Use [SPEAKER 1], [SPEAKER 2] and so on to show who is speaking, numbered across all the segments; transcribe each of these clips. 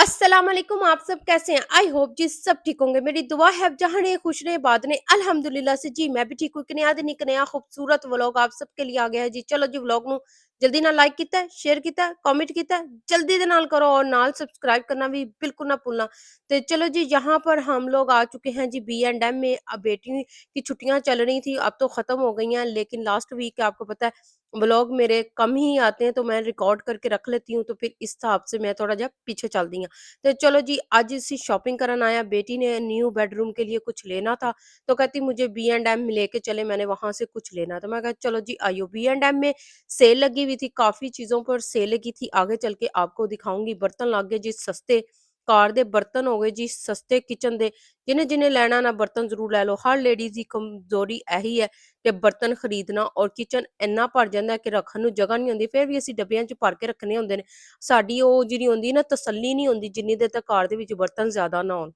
[SPEAKER 1] अस्सलाम वालेकुम। आप सब कैसे हैं? आई होप जी सब ठीक होंगे। मेरी दुआ है आप जहाँ रहे खुश रहे बात ने अल्हम्दुलिल्लाह से जी मैं भी ठीक हूँ। एक नया दिन एक नया खूबसूरत व्लॉग आप सबके लिए आ गया है जी। चलो जी व्लॉग ਨੂੰ जल्दी ਨਾਲ लाइक ਕੀਤਾ ਹੈ, शेयर ਕੀਤਾ ਹੈ, कमेंट ਕੀਤਾ है, जल्दी ਦੇ ਨਾਲ करो और ਨਾਲ सब्सक्राइब करना भी बिल्कुल ना भूलना। तो चलो जी यहाँ पर हम लोग आ चुके हैं जी बी एंड एम में। अब बेटी की छुट्टियां चल रही थी, अब तो खत्म हो गई हैं, लेकिन लास्ट वीक आपको पता है व्लॉग मेरे कम ही आते हैं तो मैं रिकॉर्ड करके रख लेती हूँ, तो फिर इस हिसाब से मैं थोड़ा जा पीछे चलती हूँ। तो चलो जी आज इसी शॉपिंग करन आया। बेटी ने न्यू बेडरूम के लिए कुछ लेना था, तो कहती मुझे बी एंड एम लेके चले, मैंने वहां से कुछ लेना। तो मैं कहा चलो जी आइयो। बी एंड एम में सेल लगी हुई थी, काफी चीजों पर सेल लगी थी, आगे चल के आपको दिखाऊंगी। बर्तन लग गए जी सस्ते, कार दे बर्तन हो गए जी सस्ते, किचन दे जिन्हें जिन्हें लेना ना बर्तन जरूर ले लो। हर लेडीज की कमजोरी यही है ਕਿ ਬਰਤਨ ਖਰੀਦਣਾ ਔਰ ਕਿਚਨ ਇੰਨਾ ਭਰ ਜਾਂਦਾ ਹੈ ਕਿ ਰੱਖਣ ਨੂੰ ਜਗ੍ਹਾ ਨਹੀਂ ਹੁੰਦੀ, ਫਿਰ ਵੀ ਅਸੀਂ ਡੱਬਿਆਂ 'ਚ ਭਰ ਕੇ ਰੱਖਣੇ ਹੁੰਦੇ ਨੇ। ਸਾਡੀ ਉਹ ਜਿਹੜੀ ਹੁੰਦੀ ਨਾ ਤਸੱਲੀ ਨਹੀਂ ਹੁੰਦੀ ਜਿੰਨੀ ਦੇਰ ਤੱਕ ਘਰ ਦੇ ਵਿੱਚ ਬਰਤਨ ਜ਼ਿਆਦਾ ਨਾ ਹੋਣ।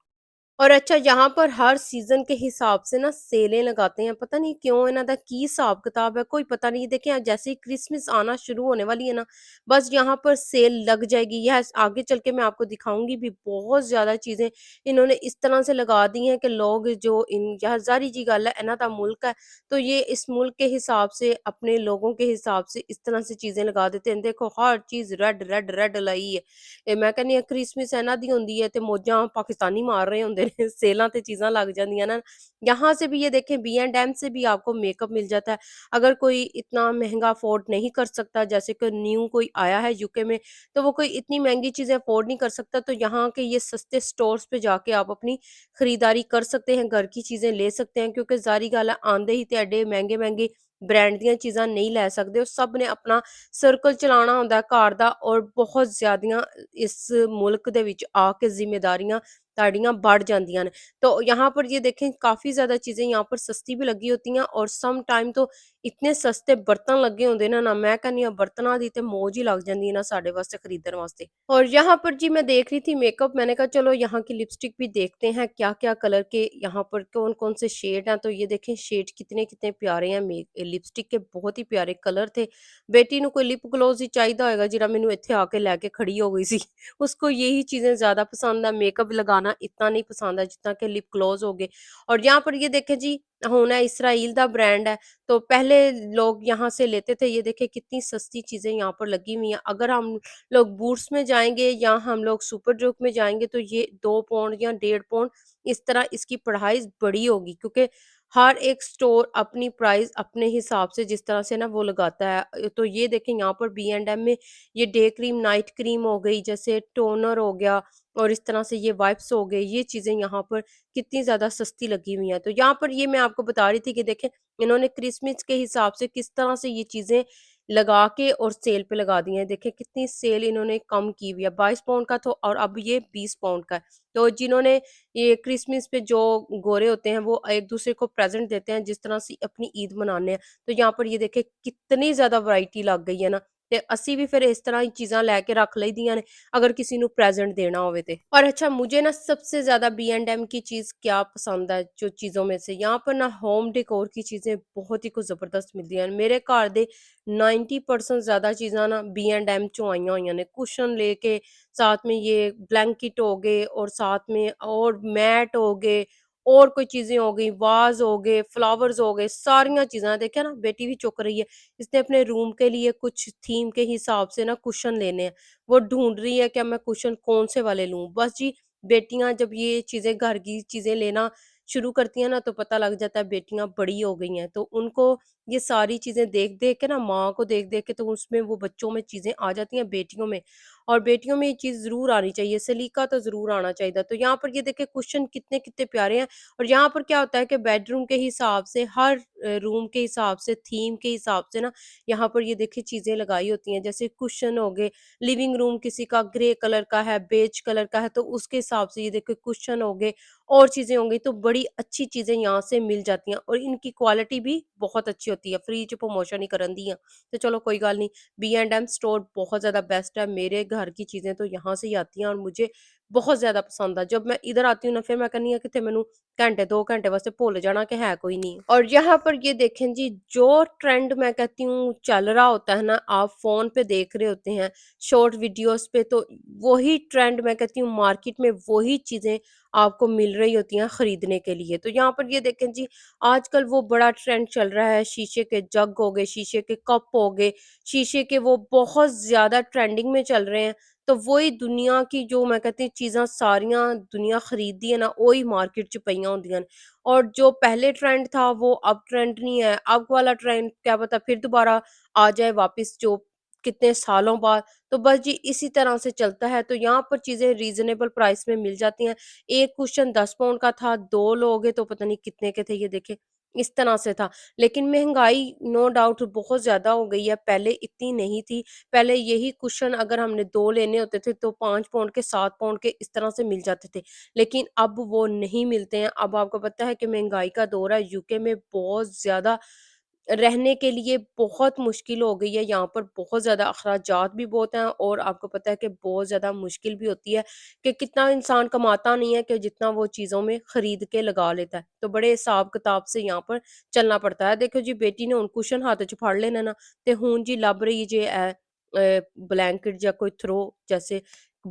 [SPEAKER 1] और अच्छा यहाँ पर हर सीजन के हिसाब से ना सेलें लगाते हैं, पता नहीं क्यों इन्हों का की हिसाब किताब है कोई पता नहीं। देखें आज जैसे ही क्रिसमस आना शुरू होने वाली है ना, बस यहाँ पर सेल लग जाएगी। यह आगे चल के मैं आपको दिखाऊंगी भी, बहुत ज्यादा चीजें इन्होंने इस तरह से लगा दी हैं कि लोग जो इन यह जारी जी गल है इन्हों का मुल्क है, तो ये इस मुल्क के हिसाब से अपने लोगों के हिसाब से इस तरह से चीजें लगा देते हैं। देखो हर चीज रेड रेड रेड लाई है। मैं कहनी आ क्रिसमस इन्हां दी हुंदी है ते मौजां पाकिस्तानी मार रहे होंदे ने सेलां ते चीज़ां लग जांदियां ना। यहाँ से भी ये देखें बी एंड एम से भी आपको मेकअप मिल जाता है। अगर कोई इतना महँगा अफ़ोर्ड नहीं कर सकता, जैसे कि न्यू कोई आया है यूके में, तो वो कोई इतनी महँगी चीज़ें अफ़ोर्ड नहीं कर सकता, तो यहाँ के ये सस्ते स्टोर्स पे जाके आप अपनी खरीदारी कर सकते हैं, घर की चीज़ें ले सकते हैं, क्योंकि ज़ाहिर गल है आंदे ही ते एडे महँगे-महँगे ब्रांड ਦੀਆਂ ਚੀਜ਼ਾਂ नहीं लै सकदे। ਉਹ ਸਭ ਨੇ ਆਪਣਾ ਸਰਕਲ ਚਲਾਉਣਾ ਹੁੰਦਾ ਹੈ ਘਰ ਦਾ, ਔਰ ਬਹੁਤ ਜ਼ਿਆਦੀਆਂ ਇਸ ਮੁਲਕ ਦੇ ਵਿੱਚ ਆ ਕੇ ਜ਼ਿੰਮੇਦਾਰੀਆਂ ताड़ियाँ बढ़ जाती हैं। तो यहाँ पर ये देखें काफ़ी ज़्यादा चीज़ें यहाँ पर सस्ती भी लगी होती हैं, और सम टाइम तो इतने सस्ते बर्तन लगे होंगे ना, मैं कहनी हाँ बर्तनों की तो मौज ही लग जाती है ना साढ़े वास्ते खरीदने वास्ते। और यहाँ पर जी मैं देख रही थी मेकअप, मैंने कहा चलो यहाँ की लिपस्टिक भी देखते हैं क्या क्या कलर के यहाँ पर कौन कौन से शेड हैं। तो ये देखें शेड कितने कितने प्यारे हैं, लिपस्टिक के बहुत ही प्यारे कलर थे। बेटी ਨੂੰ ਕੋਈ ਲਿਪ ਗਲੋਸ ਹੀ ਚਾਹੀਦਾ ਹੋਏਗਾ ਜਿਹੜਾ ਮੈਨੂੰ ਇੱਥੇ ਆ ਕੇ ਲੈ ਕੇ ਖੜੀ ਹੋ ਗਈ ਸੀ। उसको यही चीज़ें ज़्यादा पसंद है, मेकअप लगाना इतना नहीं पसंद है जितना कि लिप ग्लोस हो गए। और यहाँ पर ये देखें जी होना इसराइल का ब्रांड है, तो पहले लोग यहाँ से लेते थे। ये देखें कितनी सस्ती चीज़ें यहाँ पर लगी हुई हैं। अगर हम लोग बूट्स में जाएंगे या हम लोग सुपर ड्रग में जाएंगे तो ये 2 पाउंड या 1.5 पाउंड इस तरह इसकी प्राइस बड़ी होगी, क्योंकि हर एक स्टोर अपनी प्राइस अपने हिसाब से जिस तरह से ना वो लगाता है। तो ये देखें यहाँ पर बी एंड एम में ये डे क्रीम नाइट क्रीम हो गई, जैसे टोनर हो गया, और इस तरह से ये वाइप्स हो गए, ये चीज़ें यहाँ पर कितनी ज़्यादा सस्ती लगी हुई हैं। तो यहाँ पर ये मैं आपको बता रही थी कि देखें इन्होंने क्रिसमस के हिसाब से किस तरह से ये चीज़ें लगा के और सेल पे लगा दी हैं। देखें कितनी सेल इन्होंने कम की हुई है, 22 पाउंड का तो, और अब ये 20 पाउंड का है। तो जिन्होंने ये क्रिसमस पे जो गोरे होते हैं वो एक दूसरे को प्रेजेंट देते हैं, जिस तरह से अपनी ईद मनाने हैं। तो यहाँ पर ये देखें कितनी ज़्यादा वैरायटी लग गई है ना, ਤੇ ਅਸੀਂ भी फिर इस तरह ही चीज़ां लैके रख लईदियां ने अगर किसी ਨੂੰ प्रेजेंट देना होवे ते। और अच्छा मुझे ना सबसे ज़्यादा बी एंड एम की चीज़ क्या पसंद है जो चीज़ों में से, यहाँ पर ना होम डेकोर की चीज़ें बहुत ही कुछ ज़बरदस्त मिलती हैं। मेरे घर दे 90% ज़्यादा चीज़ां ना बी एंड एम चों आईयां होईयां ने, कुशन लेके साथ में ये ब्लैंकेट हो गए, और साथ में और मैट हो गए, और कोई चीज़ें हो गई, वाज हो गए, फ्लावर्स हो गए, सारियां चीज़ां देखिए ना बेटी भी चुक रही है। इसने अपने रूम के लिए कुछ थीम के हिसाब से ना कुशन लेने हैं, वो ढूंढ रही है कि मैं कुशन कौन से वाले लूं। बस जी बेटियां जब ये चीजें घर की चीजें लेना शुरू करती हैं ना, तो पता लग जाता है बेटियां बड़ी हो गई हैं, तो उनको ये सारी चीजें देख देख के ना, माँ को देख देख के, तो उसमें वो बच्चों में चीजें आ जाती हैं बेटियों में। और बेटियों में ये चीज जरूर आनी चाहिए, सलीका तो जरूर आना चाहिए। तो यहाँ पर ये देखे कुशन कितने कितने प्यारे हैं। और यहाँ पर क्या होता है कि बेडरूम के हिसाब से हर रूम के हिसाब से थीम के हिसाब से ना यहाँ पर ये देखिए चीज़ें लगाई होती हैं, जैसे कुशन हो गए, लिविंग रूम किसी का ग्रे कलर का है, बेज कलर का है, तो उसके हिसाब से ये देखिए कुशन हो गए, और चीज़ें होंगी, तो बड़ी अच्छी चीज़ें यहाँ से मिल जाती हैं, और इनकी क्वालिटी भी बहुत अच्छी होती है। फ्री च प्रमोशन ही करन दी हैं। तो चलो कोई गल नहीं, बी एंड एम स्टोर बहुत ज़्यादा बेस्ट है, मेरे घर की चीज़ें तो यहाँ से ही आती हैं, और मुझे ਬਹੁਤ ਜ਼ਿਆਦਾ पसंद ਆ। जब मैं इधर आती हूँ ना फिर मैं कहनी हाँ कितने मैनू घंटे 2 घंटे वास्ते भुल जाना कि है कोई नहीं। और यहाँ पर ये देखें जी, जो ट्रेंड मैं कहती हूँ चल रहा होता है ना, आप फ़ोन पे देख रहे होते हैं, शॉर्ट वीडियोज़ पे, तो वही ट्रेंड मैं कहती हूँ मार्केट में वही चीज़ें आपको मिल रही होती हैं खरीदने के लिए। तो यहाँ पर ये देखें जी, आजकल वो बड़ा ट्रेंड चल रहा है, शीशे के जग हो गए, शीशे के कप हो गए, शीशे के वो बहुत ज़्यादा ट्रेंडिंग में चल रहे हैं। तो वही दुनिया की जो मैं कहती हूँ चीज़ां सारियां दुनिया खरीददी है ना, वही मार्केट च पईयां होंदियां ने। और जो पहले ट्रेंड था वो अब ट्रेंड नहीं है, अब वाला ट्रेंड क्या पता फिर दोबारा आ जाए वापस, जो कितने सालों बाद। तो बस जी इसी तरह से चलता है। तो यहाँ पर चीज़ें रीज़नेबल प्राइस में मिल जाती हैं। एक कुशन 10 पाउंड का था, 2 लोगे तो पता नहीं कितने के थे, ये देखें, इस तरह से था। लेकिन महँगाई नो डाउट बहुत ज़्यादा हो गई है, पहले इतनी नहीं थी। पहले यही कुशन अगर हमने 2 लेने होते थे तो 5 पाउंड के, 7 पाउंड के इस तरह से मिल जाते थे। लेकिन अब वो नहीं मिलते हैं। अब आपको पता है कि महँगाई का दौर है, यूके में बहुत ज़्यादा रहने के लिए बहुत मुश्किल हो गई है। यहाँ पर बहुत ज़्यादा अखराजात भी बहुत हैं, और आपको पता है कि बहुत ज़्यादा मुश्किल भी होती है कि कितना इंसान कमाता नहीं है कि जितना वो चीज़ों में खरीद के लगा लेता है। तो बड़े हिसाब किताब से यहाँ पर चलना पड़ता है। देखो जी, बेटी ने हुण कुशन हत्थ च फड़ लेना ना, ते हुण जी लभ रही जे ब्लैंकेट या कोई थ्रो जैसे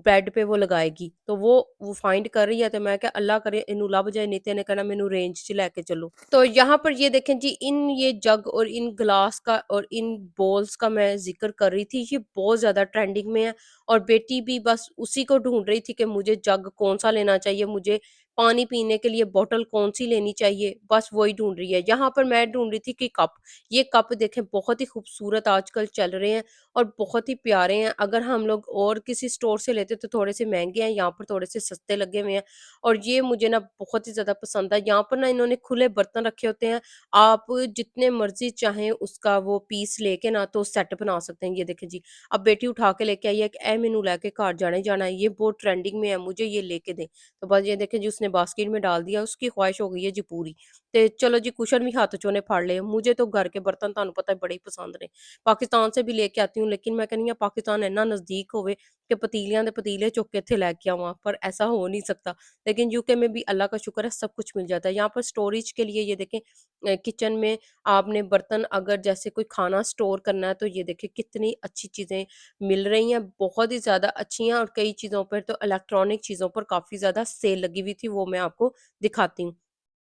[SPEAKER 1] बेड पे वो लगाएगी। तो वो फाइंड कर रही है, तो मैं क्या अल्लाह करे इन्हू लभ जाए, नहीं तो इन्हें कहना मैनू रेंज च लैके चलो। तो यहाँ पर ये देखें जी, इन ये जग और इन ग्लास का और इन बॉल्स का मैं ज़िक्र कर रही थी, ये बहुत ज़्यादा ट्रेंडिंग में है। और बेटी भी बस उसी को ढूँढ रही थी कि मुझे जग कौन-सा लेना चाहिए, मुझे पानी पीने के लिए बॉटल कौन-सी लेनी चाहिए, बस वही ढूँढ रही है। यहाँ पर मैं ढूँढ रही थी कि कप, ये कप देखें बहुत ही खूबसूरत आजकल चल रहे हैं और बहुत ही प्यारे हैं। अगर हम लोग और किसी स्टोर से लेते तो थोड़े से महँगे हैं, यहाँ पर थोड़े से सस्ते लगे हुए हैं। और ये मुझे ना बहुत ही ज़्यादा पसंद है। यहाँ पर ना इन्होंने खुले बर्तन रखे होते हैं, आप जितने मर्ज़ी चाहें उसका वो पीस लेके ना तो सेट बना सकते हैं। ये देखें जी, अब बेटी उठा के लेके आई है कि ए मैनू लेके घर जाना ही जाना है, ये बहुत ट्रेंडिंग में है, मुझे ये लेके दें। तो बस ये देखें जी, उसने बास्केट में डाल दिया, उसकी ख्वाहिश हो गई है जी पूरी। ते चलो जी, कुशन भी हत्थ च उन्हें फड़ लए। मुझे तो घर के बर्तन तुहानू पता है बड़े ही पसंद ने। पाकिस्तान से भी लेके आती हूँ, लेकिन मैं कहनी हाँ पाकिस्तान इन्ना नज़दीक होवे कि पतीलियां दे पतीले चुक के इत्थे लैके आवां, पर ऐसा हो नहीं सकता। लेकिन यूके में भी अल्लाह का शुक्र है सब कुछ मिल जाता है। यहाँ पर स्टोरेज के लिए ये देखें, किचन में आपने बर्तन अगर जैसे कोई खाना स्टोर करना है तो ये देखिए कितनी अच्छी चीज़ें मिल रही हैं, बहुत ही ज़्यादा अच्छी हैं। और कई चीज़ों पर तो इलेक्ट्रॉनिक चीज़ों पर काफ़ी ज़्यादा सेल लगी हुई थी, वो मैं आपको दिखाती हूँ।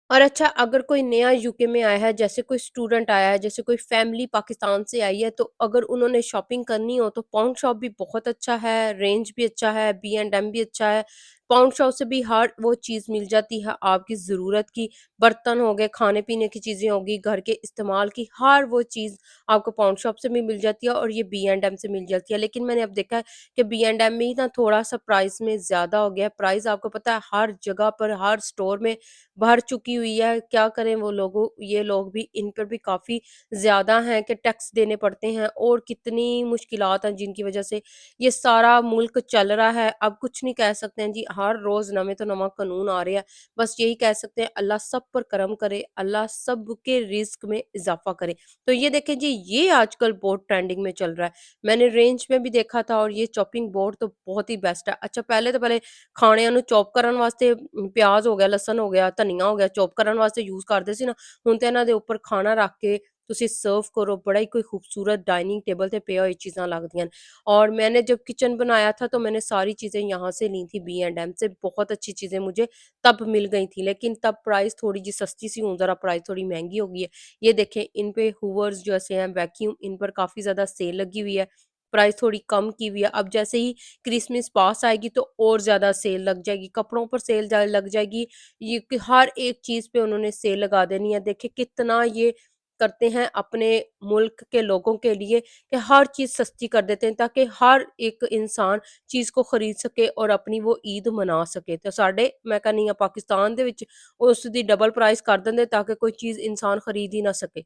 [SPEAKER 1] और अच्छा, अगर कोई नया यूके में आया है, जैसे कोई स्टूडेंट आया है, जैसे कोई फैमिली पाकिस्तान से आई है, तो अगर उन्होंने शॉपिंग करनी हो तो पाउंड शॉप भी बहुत अच्छा है, रेंज भी अच्छा है, बी&एम भी अच्छा है। पाउंड शॉप से भी हर वो चीज़ मिल जाती है आपकी ज़रूरत की। बर्तन हो गए, खाने-पीने की चीज़ें होगी, घर के इस्तेमाल की हर वो चीज़ आपको पाउंड शॉप से भी मिल जाती है और ये बी&एम से मिल जाती है। लेकिन मैंने अब देखा है कि बी&एम में ही ना थोड़ा-सा प्राइस में ज़्यादा हो गया है। प्राइस आपको पता है हर जगह पर, हर स्टोर में बढ़ चुकी हुई है। क्या करें वो लोगों ये लोग भी, इन पर भी काफ़ी ज़्यादा हैं कि टैक्स देने पड़ते हैं और कितनी मुश्किलात हैं जिनकी वज़ह से ये सारा मुल्क चल रहा है। अब कुछ नहीं कह सकते हैं जी, हर रोज़ नवें तो नवां कानून आ रहा है। बस यही कह सकते हैं अल्लाह सब पर करम करे, अल्लाह सबके रिज़्क में इज़ाफ़ा करे। तो ये देखें जी, ये आजकल बहुत ट्रेंडिंग में चल रहा है। मैंने रेंज में भी देखा था और ये चॉपिंग बोर्ड तो बहुत ही बेस्ट है। अच्छा, पहले ਖਾਣਿਆਂ ਨੂੰ ਚੌਪ ਕਰਨ ਵਾਸਤੇ ਪਿਆਜ਼ ਹੋ ਗਿਆ, ਲਸਣ ਹੋ ਗਿਆ, ਧਨੀਆ ਹੋ ਗਿਆ, ਚੌਪ ਕਰਨ ਵਾਸਤੇ ਯੂਜ਼ ਕਰਦੇ ਸੀ ਨਾ, ਹੁਣ ਤੇ ਇਹਨਾਂ ਦੇ ਉੱਪਰ ਖਾਣਾ ਰੱਖ ਕੇ ਤੁਸੀਂ सर्व करो, बड़ा ही कोई खूबसूरत डाइनिंग टेबल पे पिया हुई चीज़ें लगदियां न। और मैंने जब किचन बनाया था तो मैंने सारी चीज़ें यहाँ से ली थी, बी&एम से बहुत अच्छी चीज़ें मुझे तब मिल गई थी, लेकिन तब प्राइस थोड़ी जी सस्ती सी, हूँ ज़रा प्राइस थोड़ी महंगी हो गई है। ये देखें, इन पे हूवर्स जैसे हैं वैक्यूम, इन पर काफ़ी ज़्यादा सेल लगी हुई है, प्राइस थोड़ी कम की हुई है। अब जैसे ही क्रिसमस पास आएगी तो और ज़्यादा सेल लग जाएगी, कपड़ों पर सेल लग जाएगी, ये कि हर एक चीज़ पे उन्होंने सेल लगा देनी है। देखिए कितना ये करते हैं अपने मुल्क के लोगों के लिए कि हर चीज़ सस्ती कर देते हैं ताकि हर एक इंसान चीज़ को खरीद सके और अपनी वो ईद मना सके। तो साढ़े मैं कहनी पाकिस्तान दे विच उस दी डबल प्राइस कर देंगे ताकि कोई चीज़ इंसान खरीद ही ना सके।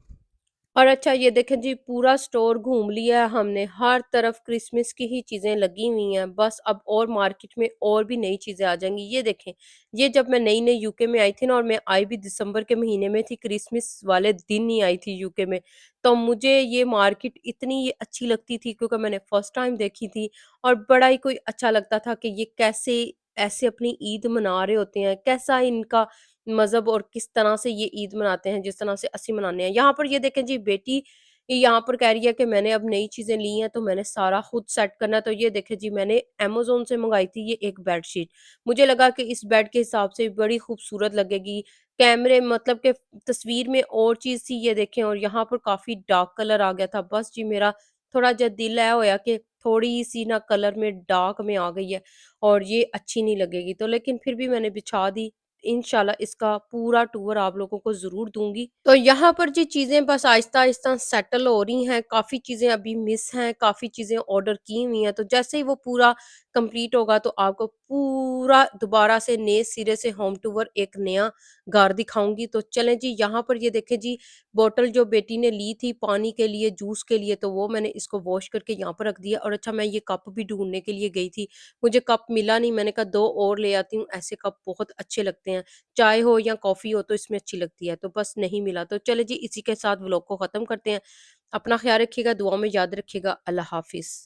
[SPEAKER 1] और अच्छा, ये देखें जी, पूरा स्टोर घूम लिया है हमने, हर तरफ क्रिसमस की ही चीज़ें लगी हुई हैं, बस अब और मार्केट में और भी नई चीज़ें आ जाएँगी। ये देखें, ये जब मैं नई-नई यूके में आई थी ना, और मैं आई भी दिसंबर के महीने में थी, क्रिसमस वाले दिन ही आई थी यूके में, तो मुझे ये मार्केट इतनी ये अच्छी लगती थी क्योंकि मैंने फर्स्ट टाइम देखी थी और बड़ा ही कोई अच्छा लगता था कि ये कैसे ऐसे अपनी ईद मना रहे होते हैं, कैसा इनका मज़हब और किस तरह से ये ईद मनाते हैं, जिस तरह से ਅਸੀਂ मनाने हैं। यहाँ पर ये देखें जी बेटी ये यहाँ पर कह रही है कि मैंने अब नई चीज़ें ली हैं तो मैंने सारा खुद सेट करना है। तो ये देखें जी मैंने अमेज़न से मँगाई थी ये एक बेडशीट। मुझे लगा कि इस बेड के हिसाब से बड़ी खूबसूरत लगेगी। कैमरे मतलब कि तस्वीर में और चीज़ थी ये देखें और यहाँ पर काफ़ी डार्क कलर आ गया था। बस जी मेरा थोड़ा जिहा दिल ऐ होया कि थोड़ी-सी ना कलर में डार्क में आ गई है और ये अच्छी नहीं लगेगी। तो लेकिन फिर भी मैंने बिछा दी। इंशाल्लाह इसका पूरा टूर आप लोगों को ज़रूर दूँगी। तो यहाँ पर जी चीज़ें बस आहिस्ता-आहिस्ता सेटल हो रही हैं, काफ़ी चीज़ें अभी मिस हैं, काफ़ी चीज़ें ऑर्डर की हुई हैं। तो जैसे ही वो पूरा कंप्लीट होगा तो आपको पूरा दोबारा से नए सिरे से होम टूर एक नया घर दिखाऊँगी। तो चलें जी यहाँ पर ये देखें जी बॉटल जो बेटी ने ली थी पानी के लिए, जूस के लिए तो वो मैंने इसको वॉश करके यहाँ पर रख दिया और अच्छा मैं ये कप भी ढूँढने के लिए गई थी। मुझे कप मिला नहीं, मैंने कहा 2 और ले आती हूँ, ऐसे कप बहुत अच्छे लगते हैं। चाय हो या कॉफ़ी हो तो इसमें अच्छी लगती है, तो बस नहीं मिला। तो चलिए जी इसी के साथ व्लॉग को ख़त्म करते हैं। अपना ख़्याल रखिएगा, दुआ में याद रखिएगा। अल्लाह हाफ़िज़।